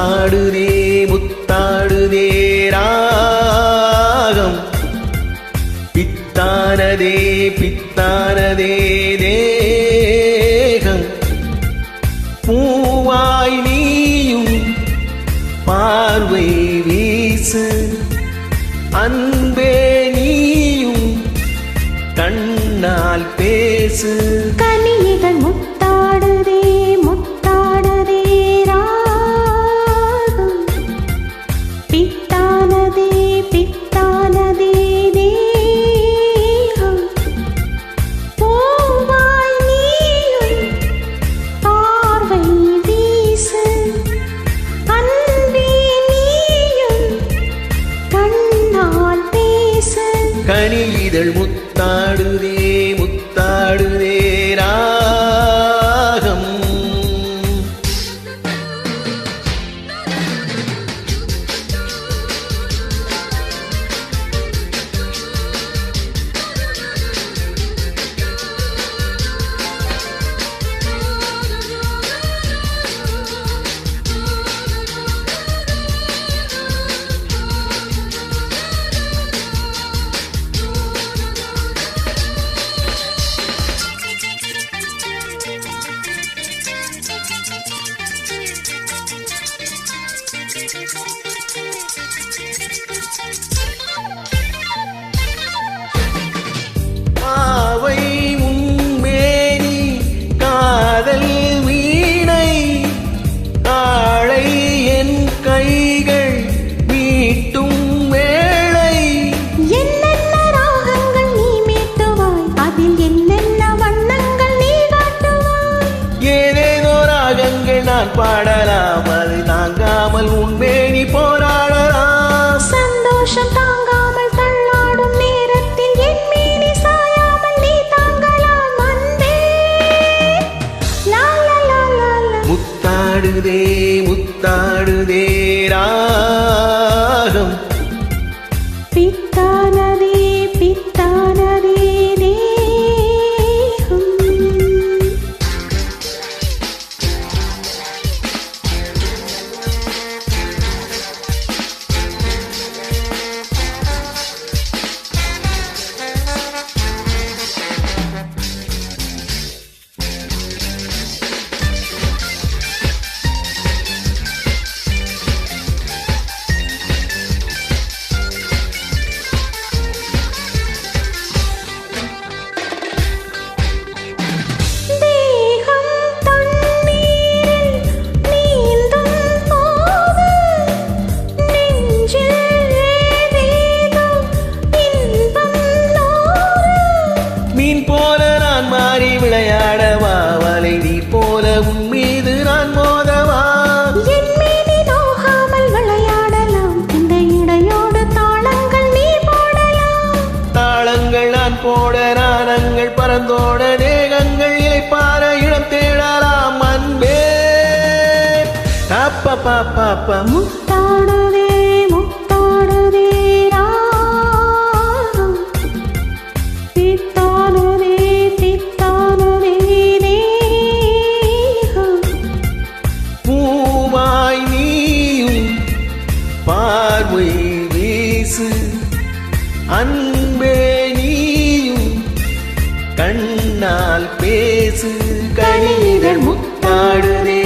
முத்தாடுதே முத்தாடுதே ராகம் பித்தானதே பித்தானதே தேகம் பூவாய் நீயும் பார்வை வீசு அன்பே நீயும் கண்ணால் பேசு கனியிதழ் முத்தாடுதே முத்தாடுதே ராகம் பித்தானதே பித்தானதே தேகம் பூவாய் நீயும் பார்வை வீசு அன்பே நீயும் கண்ணால் பேசு கனியிதழ் முத்தாடுதே முத்தாடுதே ராகம் பாவை உன்மேனி காதல் வீணை காளை என் கைகள் மீட்டும் வேளை என்னென்ன ராகங்கள் நீ மீட்டுவாய் அதில் என்னென்ன வண்ணங்கள் நீ காட்டுவாய் ஏதேதோ ராகங்கள் நான் பாடலாம் அது தாங்காமல் உன்மேனி போராடலாம் சந்தோஷம் தாங்காமல் தள்ளாடும் நேரத்தில் என் மேனி சாயாமல் நீ தாங்கலாம் அன்பே லா லா லா லா லா முத்தாடுதே முத்தாடுதே ராகம் பித்தானதே பித்தானதே தேகம் தேகம் தண்ணீரில் நீந்தும் போது நெஞ்சில் ஏதேதோ இன்பம் நூறு மீன் போல நான் மாறி விளையாடவா வலை நீ போல உன் மீது நான் மோதவா என் மேனி நோகாமல் விளையாடலாம் இந்த இடையோடு தாளங்கள் நீ போடலாம் தாளங்கள் நான் போட நாணங்கள் பறந்தோட தேகங்கள் இலைப்பார இடம் தேடலாம் அன்பே அப்பா பாப்பா முத்தாடுதே முத்தாடுதே ராகம் பித்தானதே பித்தானதே தேகம் பூவாய் நீயும் பார்வை வீசு அன்பே நீயும் கண்ணால் பேசு கனியிதழ் முத்தாடுதே